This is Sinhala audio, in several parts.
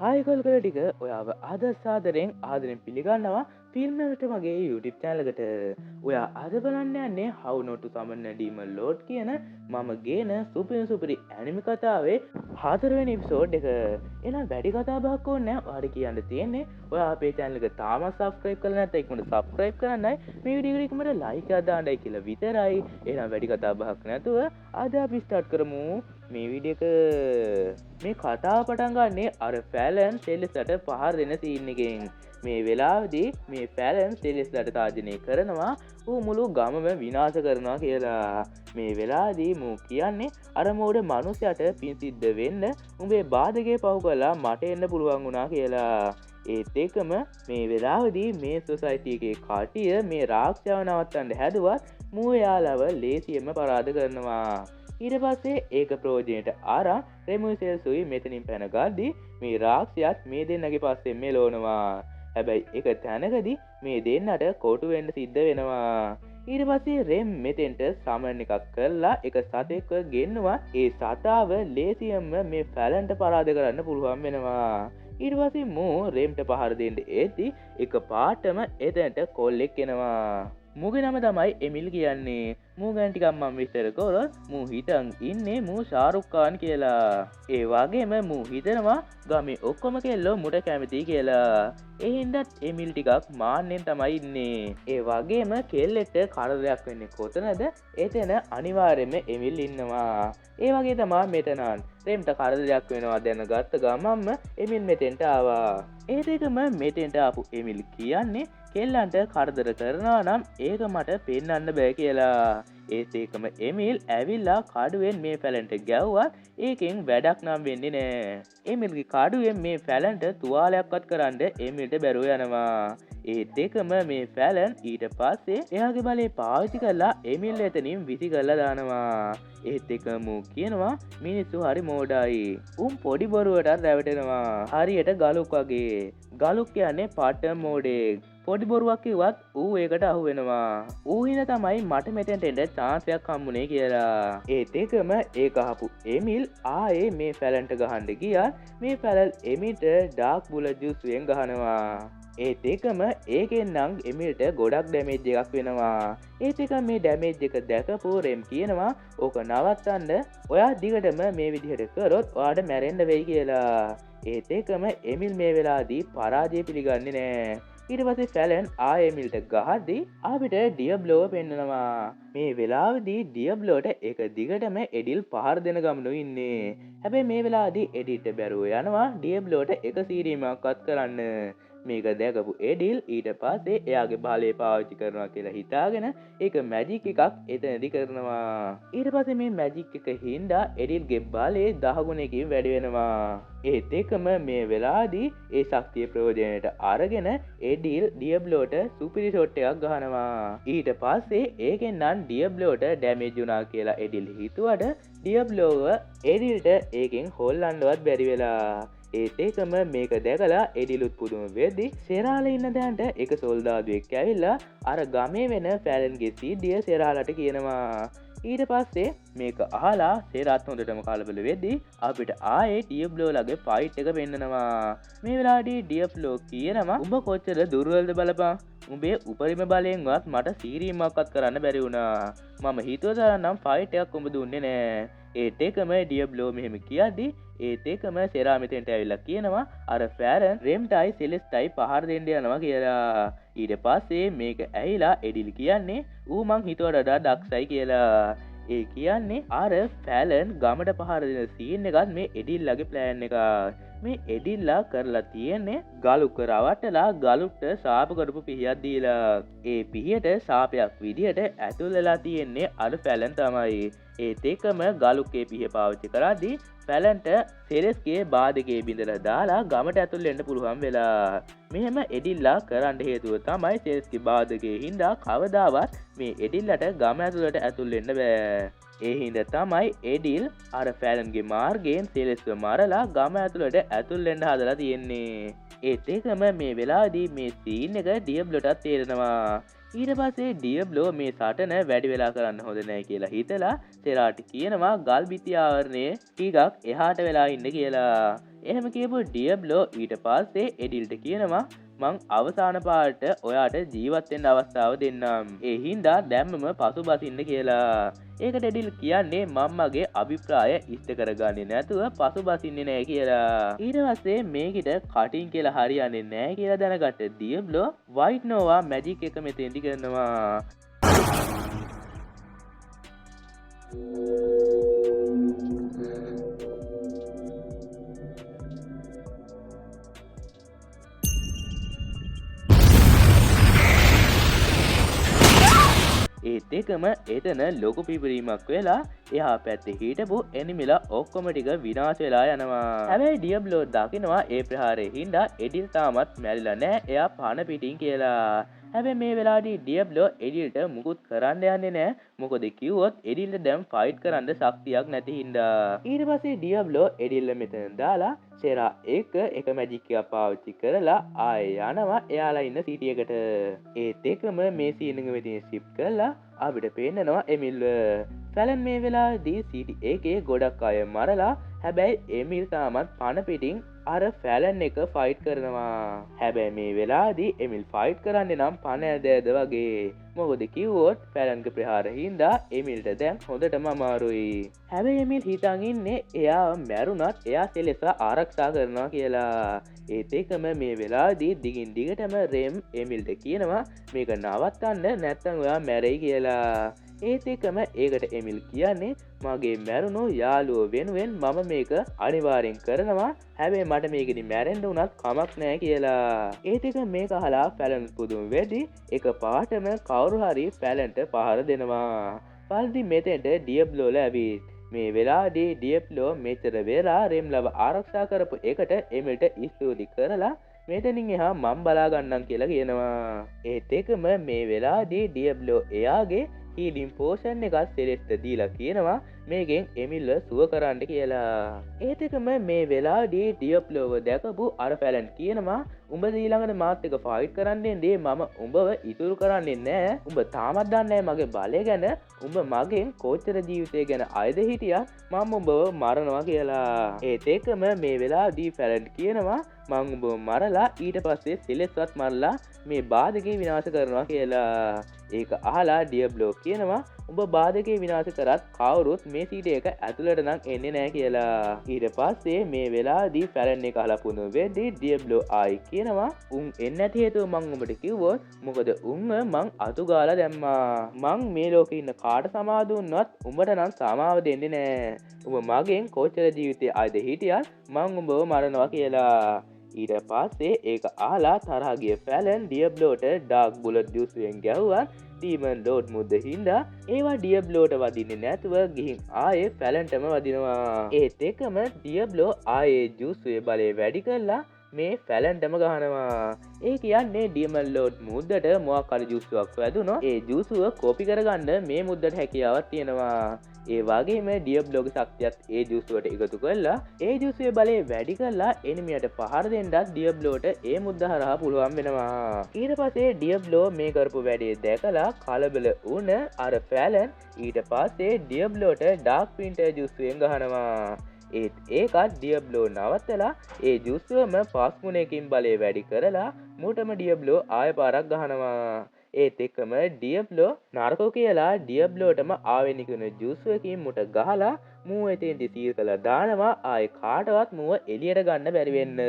හායකල්කල ටික ඔයාව අද සාදරෙන් ආදරෙන් පිළිගන්නවා ෆිල්ම්නට මගේ YouTube චැනලකට. ඔයා අද බලන්න යන්නේ How Not to Summon a Demon Lord කියන මම ගේන සුපිරි ඇනිමි කතාවේ 4 වෙනි එපිසෝඩ් එක. එහෙනම් වැඩි කතා බහක් ඕනේ නැහැ. ඔයාලට කියන්න තියෙන්නේ ඔයා අපේ channel එක තාමත් subscribe කරලා නැත්නම් ඉක්මනට subscribe කරන්නයි. මේ වීඩියෝ එක ඉක්මනට like එකක් දාන්නයි කියලා විතරයි. එහෙනම් වැඩි කතා බහක් නැතුව අද අපි start කරමු. මේ වීඩියෝ එක මේ කතාව පටන් ගන්නේ අර ෆැලන් සෙල්ලස්ලට පහර දෙන සීන් එකෙන්. මේ වෙලාවේදී මේ ෆැලන් සෙල්ලස්ලට තාජනය කරනවා ඌ මුළු ගමම විනාශ කරනවා කියලා. මේ වෙලාවේදී මූ කියන්නේ අර මෝඩ මිනිහයාට පින් සිද්ධ වෙන්න උඹේ බාධකේ පහු කළා මට එන්න පුළුවන් වුණා කියලා. ඒත් එක්කම මේ වෙලාවේදී මේ සොසයිටි එකේ කට්ටිය මේ රාක්ෂයව නවත්තන්න හැදුවත් මූ එයාලව ලේසියෙන්ම පරාද කරනවා. ඊට පස්සේ ඒක ප්‍රෝජනයට ආරා රෙමුසෙල්සුයි මෙතනින් පැන ගද්දි මේ රාක්ෂයාත් මේ දෙන්නගේ පස්සෙන් මෙලෝනවා. හැබැයි එක තැනකදී මේ දෙන්නට කොටු වෙන්න සිද්ධ වෙනවා. ඊට පස්සේ රෙම් මෙතෙන්ට සමන් එකක් කරලා එක සතෙක්ව ගෙන්නවා. ඒ සතාව ලේසියෙන්ම මේ ෆැලන්ට පරාද කරන්න පුළුවන් වෙනවා. ඊට පස්සේ මෝ රෙම්ට පහර දෙන්න එද්දි එක පාටම එතනට කොල්ලෙක් එනවා. මූගේ නම තමයි එමිල් කියන්නේ. මූ ගැන ටිකක් මම විස්තර කරොත් මූ හිතන් ඉන්නේ මූ ශාරුක් ખાන් කියලා. ඒ වගේම මූ හිතනවා ගමේ ඔක්කොම කෙල්ලෝ මුට කැමතියි කියලා. ඒ හින්දාත් එමිල් ටිකක් මාන්නෙන් තමයි ඉන්නේ. ඒ වගේම කෙල්ලෙක්ට කරදරයක් වෙන්නේ කොතනද? එතන අනිවාර්යයෙන්ම එමිල් ඉන්නවා. ඒ වගේ තමයි මෙතනන් රෙම්ට කරදරයක් වෙනවා දැනගත්ත ගමන්ම එමිල් මෙතෙන්ට ආවා. ඒ දෙකම මෙතෙන්ට ආපු එමිල් කියන්නේ කෙල්ලන්ට කරදර කරනවා නම් ඒක මට පෙන්වන්න බෑ කියලා. ඒත් ඒකම එමිල් ඇවිල්ලා කඩුවෙන් මේ ෆැලන්ට ගැව්වත් ඒකෙන් වැඩක් නම් වෙන්නේ නෑ. එමිල්ගේ කඩුවෙන් මේ ෆැලන්ට තුවාලයක්වත් කරන්න එමිල්ට බැරුව යනවා. ඒ දෙකම මේ ෆැලන් ඊට පස්සේ එයාගේ බලේ පාවිච්චි කරලා එමිල් එතනින් විසි කරලා දානවා. ඒත් එකම කියනවා මිනිස්සු හරි මෝඩයි. උන් පොඩි බොරුවටත් රැවටෙනවා. හරියට ගලුක් වගේ. ගලුක් කියන්නේ පට්ට මෝඩෙක්. පොඩි බොරුවක් කිව්වත් ඌ ඒකට අහු වෙනවා. ඌ හින තමයි මට මෙතෙන්ට එන්න chance එකක් හම්බුනේ කියලා. ඒත් එකම ඒක අහපු එමිල් ආයේ මේ ෆැලන්ට ගහන්න ගියා. මේ ෆැලන් එමිල්ට ඩාර්ක් බුලට් ජූස්යෙන් ගහනවා. ඒත් එකම ඒකෙන් නම් එමිල්ට ගොඩක් ඩැමේජ් එකක් වෙනවා. ඒත් එක මේ ඩැමේජ් එක දැකපු රෙම් කියනවා ඕක නවත්තන්න ඔයා දිගටම මේ විදිහට කරොත් ඔයාට මැරෙන්න වෙයි කියලා. ඒත් එකම එමිල් මේ වෙලාවේදී පරාජය පිළිගන්නේ නෑ. ඊට පස්සේ ෆැලන් ආයෙමිල්ට ගහද්දි අපිට ඩියබ්ලෝව පෙන්නනවා. මේ වෙලාවේදී ඩියබ්ලෝට එක දිගටම එඩිල් පහර දෙන ගමනු ඉන්නේ. හැබැයි මේ වෙලාවේදී එඩිට බැරුව යනවා ඩියබ්ලෝට එක සීරීමක්වත් කරන්න. මේක දැකපු එඩිල් ඊට පස්සේ එයාගේ බලය පාවිච්චි කරනවා කියලා හිතාගෙන ඒක මැජික් එකක් එතනදි කරනවා. ඊට පස්සේ මේ මැජික් එක හින්දා එඩිල්ගේ බලය 10 ගුණයකින් වැඩි වෙනවා. ඒත් එකම මේ වෙලාවේදී ඒ ශක්තිය ප්‍රයෝජනයට අරගෙන එඩිල් ඩියබ්ලෝට සුපිරි ෂොට් එකක් ගහනවා. ඊට පස්සේ ඒකෙන් නම් ඩියබ්ලෝට ඩැමේජ් වුණා කියලා එඩිල් හිතුවට ඩියබ්ලෝව එඩිල්ට ඒකෙන් හොල්ලන්නවත් බැරි වෙලා. ඒත් ඒකම මේක දැකලා එඩිලුත් පුදුම වෙද්දි සෙරාලා ඉන්න දැන්ට එක සොල්දාදුවෙක් ඇවිල්ලා අර ගමේ වෙන ෆැලන්ගේ සිද්ධිය සෙරාලට කියනවා. ඊට පස්සේ මේක අහලා සෙරාත් හොඳටම කලබල වෙද්දි අපිට ආයේ ඩියබ්ලෝලගේ ෆයිට් එක පෙන්නනවා. මේ වෙලාවේදී ඩියබ්ලෝ කියනවා උඹ කොච්චර දුර්වලද බලපන්. උඹේ උපරිම බලයෙන්වත් මට සීරීමක්වත් කරන්න බැරි වුණා. මම හිතුව තරම් ෆයිට් එකක් උඹ දුන්නේ නෑ. ඒත් එකම ඩියබ්ලෝ මෙහෙම කියද්දි ඒත් එකම සෙරා මෙතෙන්ට ඇවිල්ලා කියනවා අර ෆැරන් රෙම්ටයි සෙලෙස්ටයි පහර දෙන්න යනවා කියලා. ඊට පස්සේ මේක ඇහිලා එඩිල් කියන්නේ ඌ මං හිතුවට වඩා දක්ෂයි කියලා. ඒ කියන්නේ අර ෆැලන් ගමට පහර දෙන සීන් එකත් මේ එඩිල්ලාගේ ප්ලෑන් එකක්. මේ එඩිල්ලා කරලා තියෙන්නේ ගලුක රවට්ටලා ගලුට සාප කරපු පිහියක් දීලා. ඒ පිහියට සාපයක් විදියට ඇතුල් වෙලා තියෙන්නේ අර ෆැලන් තමයි. ඒත් එකම ගලුක්ගේ පිහිය පාවිච්චි කරද්දී ෆැලන්ට සෙරස්ගේ බාධකේ බිඳලා දාලා ගමට ඇතුල් වෙන්න පුළුවන් වෙලා. මෙහෙම එඩිල්ලා කරන්න හේතුව තමයි සෙරස්ගේ බාධකේ හින්දා කවදාවත් මේ එඩිල්ලට ගම ඇතුළට ඇතුල් වෙන්න බෑ. ඒ හින්දා තමයි එඩිල් අර ෆැලන්ගේ මාර්ගයෙන් සෙරස්ව මරලා ගම ඇතුළට ඇතුල් වෙන්න හදලා තියෙන්නේ. ඒත් එකම මේ වෙලාවේදී මේ සීන් එක ඩියබ්ලෝටත් තේරෙනවා. ඊට පස්සේ ඩියබ්ලෝ මේ සටන වැඩි වෙලා කරන්න හොඳ නැහැ කියලා හිතලා සෙරාට කියනවා ගල් බිත්ති ආවරණයේ ටිකක් එහාට වෙලා ඉන්න කියලා. එහෙම කියපු ඩියබ්ලෝ ඊට පස්සේ එඩිල්ට කියනවා මං අවසාන පාට ඔයාට ජීවත්වෙන් අවස්ථාව දෙන්නම්. ඒ හින්දා දැම්මම පසු බසින්න කියලා. ඒකට එඩිල් කියන්නේ මම්මගේ අභිප්‍රාය ඉෂ්ට කරගන්නේ නැතුව පසු බසින්නේ නෑ කියලා. ඊට පස්සේ මේකට කටින් කියලා හරියන්නේ නෑ කියලා දැනගත්ත ඩියබ්ලෝ වයිට් නෝවා මැජික් එක මෙතෙන්දි කරනවා. ඒත් එකම එතන ලොකු පිපිරීමක් වෙලා එහා පැත්තේ හිටපු එනිමිලා ඔක්කොම ටික විනාශ වෙලා යනවා. හැබැයි ඩියබ්ලෝ දකිනවා ඒ ප්‍රහාරේ හින්දා එඩිල් තාමත් මැරිලා නෑ එයා පණ පිටින් කියලා. හැබැයි මේ වෙලාවේදී ඩියබ්ලෝ එඩිල්ට මුකුත් කරන්න යන්නේ නෑ. මොකද කිව්වොත් එඩිල්ට දැන් ෆයිට් කරන්න ශක්තියක් නැති හින්දා. ඊට පස්සේ ඩියබ්ලෝ එඩිල්ල මෙතන දාලා සෙරා එක මැජික් එකක් පාවිච්චි කරලා ආයේ යනවා එයාලා ඉන්න සිටි එකට. ඒත් එකම මේ සීන් එක මෙතන ස්කිප් කරලා අපිට පේන්නනවා එමිල්ව. ෆැලන් මේ වෙලාවේදී සිටි එකේ ගොඩක් අය මරලා හැබැයි එමිල් තාමත් පණ පිටින් අර ෆැලන් එක ෆයිට් කරනවා. හැබැයි මේ වෙලාවේදී එමිල් ෆයිට් කරන්නේ නම් පණ ඇදද වගේ. මොකද කිව්වොත් ෆැලන්ගේ ප්‍රහාර හින්දා එමිල්ට දැන් හොඳටම අමාරුයි. හැබැයි එමිල් හිතන් ඉන්නේ එයා මැරුණත් එයා සෙලෙස ආරක්ෂා කරනවා කියලා. ඒත් එකම මේ වෙලාවේදී දිගින් දිගටම රෙම් එමිල්ට කියනවා මේක නවත්තන්න නැත්නම් ඔයා මැරෙයි කියලා. ඒත් එකම ඒකට එමිල් කියන්නේ මගේ මැරුණු යාළුවෝ වෙනුවෙන් මම මේක අනිවාර්යෙන් කරනවා. හැබැයි මට මේකෙදි මැරෙන්න උනත් කමක් නැහැ කියලා. ඒත් එක මේක අහලා ෆැලන් පුදුම වෙද්දි එක පාටම කවුරු හරි ෆැලන්ට පහර දෙනවා. පල්දි මෙතෙන්ට ඩියබ්ලෝ ලැබිත්. මේ වෙලාවේදී ඩියබ්ලෝ මෙතර වෙලා රෙම් ලව ආරක්ෂා කරපු එකට එමිල්ට ස්තුති කරලා මෙතනින් එහා මම බලා ගන්නම් කියලා කියනවා. ඒත් එකම මේ වෙලාවේදී ඩියබ්ලෝ එයාගේ හීලින් පෝෂන් එකක් සෙලෙස්ට දීලා කියනවා මේකෙන් එමිල්ව සුව කරන්න කියලා. ඒත් එකම මේ වෙලාවේදී ඩියබ්ලෝව දැකපු අර ෆැලන් කියනවා උඹ ඊළඟට මාත් එක්ක ෆයිට් කරන්න එන්නේ මම උඹව ඉතුරු කරන්නේ නැහැ. උඹ තාමත් දන්නේ මගේ බලය ගැන. උඹ මගෙන් කොච්චර ජීවිතය ගැන අයද හිටියා මම උඹව මරනවා කියලා. ඒත් එකම මේ වෙලාවේදී ෆැලන් කියනවා මං උඹව මරලා ඊට පස්සේ සෙලෙස්වත් මරලා මේ බාධකේ විනාශ කරනවා කියලා. ඒක අහලා ඩියබ්ලෝ කියනවා උඹ බාධකේ විනාශ කරත් කවුරුත් මේ සීට එක ඇතුළට නම් එන්නේ නැහැ කියලා. ඊට පස්සේ මේ වෙලාවේදී ෆැලන් එක අහලා පුදුම වෙද්දී ඩියබ්ලෝ ආයි කියනවා උන් එන්නේ නැති හේතුව මං උඹට කිව්වොත් මොකද උන්ව මං අතු ගාලා දැම්මා. මං මේ ලෝකේ ඉන්න කාට සමාව දුන්නත් උඹට නම් සමාව දෙන්නේ නැහැ. උඹ මගෙන් කොච්චර ජීවිතේ ආයද හිටියත් මං උඹව මරනවා කියලා. ඊට පස්සේ ඒක අහලා තරහ ගිය ෆැලන් ඩියබ්ලෝට ඩාර්ක් බුලට් ජූස්යෙන් ගැහුවා. ඩීමන් ලෝඩ් මුද්ද හින්දා ඒවා ඩියබ්ලෝට වදින්නේ නැතුව ගිහින් ආයේ ෆැලන්ටම වදිනවා. ඒත් එකම ඩියබ්ලෝ ආයේ ජූස්වේ බලය වැඩි කරලා මේ ෆැලන්ටම ගහනවා. ඒ කියන්නේ ඩීමන් ලෝඩ් මුද්දට මොකක් හරි ජූස්ුවක් වැදුනොත් ඒ ජූස්ුව කොපි කරගන්න මේ මුද්දට හැකියාවක් තියෙනවා. ඒ වගේම ඩියබ්ලෝගේ ශක්තියත් ඒ ජූස්ුවට එකතු කරලා ඒ ජූස්ුවේ බලය වැඩි කරලා එනිමියට පහර දෙන්නත් ඩියබ්ලෝට ඒ මුද්ද හරහා පුළුවන් වෙනවා. ඊට පස්සේ ඩියබ්ලෝ මේ කරපු වැඩේ දැකලා කලබල වුණ අර ෆැලන් ඊට පස්සේ ඩියබ්ලෝට ඩාර්ක් පින්ටර් ජූස්ුවෙන් ගහනවා. ඒත් ඒකත් ඩියබ්ලෝ නවත්තලා ඒ ජූස්ුවම පාස්මුණකින් බලය වැඩි කරලා මුටම ඩියබ්ලෝ ආය පාරක් ගහනවා. ඒත් එක්කම ඩියබ්ලෝ නරකෝ කියලා ඩියබ්ලෝටම ආවෙනිකුන ජූස්ුවකින් මුට ගහලා මූ එතෙන්දි සීල් කළා දානවා ආයේ කාටවත් මුව එළියට ගන්න බැරි වෙන්න.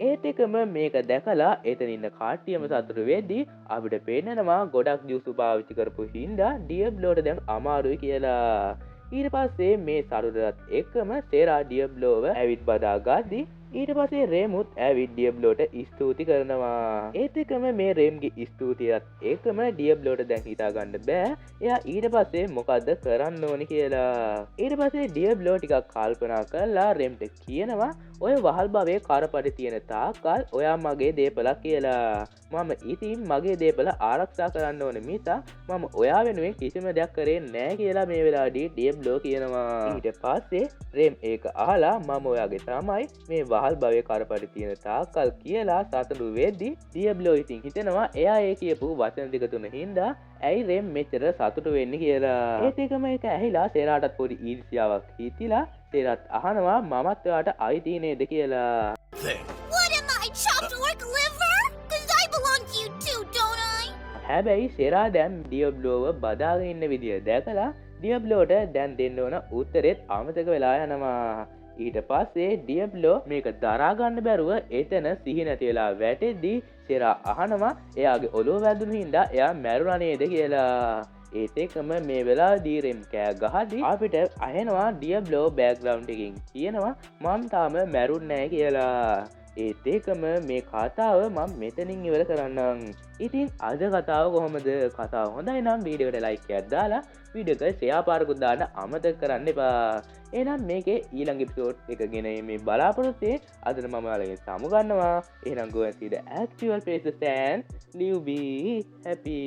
ඒත් එකම මේක දැකලා එතන ඉන්න කාට්ටියම සතුටු වෙද්දී අපිට පේන්නනවා ගොඩක් ජූස් පාවිච්චි කරපු හින්දා ඩියබ්ලෝට දැන් අමාරුයි කියලා. ඊට පස්සේ මේ සරුරත් එක්කම සේරා ඩියබ්ලෝව ඇවිත් බදා ගද්දි ඊට පස්සේ රේමුත් ඇවිත් ඩියබ්ලෝට ස්තුති කරනවා. ඒත් එකම මේ රේම්ගේ ස්තුතියත් එකම ඩියබ්ලෝට දැන් හිතා ගන්න බෑ එයා ඊට පස්සේ මොකද්ද කරන්න ඕනි කියලා. ඊට පස්සේ ඩියබ්ලෝ ටිකක් කල්පනා කරලා රේම්ට කියනවා ඔය වහල් භවයේ කරපඩි තියෙන තාක්කල් ඔයා මගේ දේපලක් කියලා. මම ඉතින් මගේ දේපල ආරක්ෂා කරන්න ඕන මිසක් මම ඔයා වෙනුවෙන් කිසිම දෙයක් කරේ නෑ කියලා මේ වෙලාවේදී ඩියබ්ලෝ කියනවා. ඊට පස්සේ රේම් ඒක අහලා මම ඔයාගේ තමයි මේ වහල් භවයේ කරපඩි තියෙන තාක්කල් කියලා සතුටු වෙද්දී ඩියබ්ලෝ ඉතින් හිතනවා එයා ඒ කියපු වචන දෙක තුන හින්දා ඇයි රෙම් මෙච්චර සතුට වෙන්න කියලා. ඒත් එකම එක ඇහිලා සේරාටත් පොඩි ඊර්ෂ්‍යාවක් හිතිලා සේරත් අහනවා මමත් ඔයාට අයිති නේද කියලා. What am I, chopped like liver? Cause I belong to you too, don't I? හැබැයි සෙරා දැම් ඩියබ්ලෝව බදාගෙන ඉන්න විදිය දැකලා ඩියබ්ලෝට දැන් දෙන්න ඕන උත්තරෙත් අමතක වෙලා යනවා. ඊට පස්සේ ඩියබ්ලෝ මේක දරාගන්න බැරුව එතන සිහි නැති වෙලා වැටෙද්දී සෙරා අහනවා එයාගේ ඔලුව වැදුණු හින්දා එයා මැරුණා නේද කියලා. ඒත් එක්කම මේ වෙලාවේදී රෙම් කෑ ගහද්දී අපිට අහෙනවා ඩියබ්ලෝ බෑග්ග්‍රවුන්ඩ් එකකින් කියනවා මම තාම මැරුන්නේ නැහැ කියලා. ඒත් ඒකම මේ කතාව මම මෙතනින් ඉවර කරන්නම්. ඉතින් අද කතාව කොහොමද? කතාව හොඳයි නම් වීඩියෝ එකට ලයික් එකක් දාලා වීඩියෝ එක ෂෙයා පාරකුත් දාන්න අමතක කරන්න එපා. එහෙනම් මේකේ ඊළඟ එපිසෝඩ් එක ගෙන මේ බලාපොරොත්තුෙන් අදට මම ඔයාලගෙන් සමු ගන්නවා. එහෙනම් go and see the actual faces and live be happy.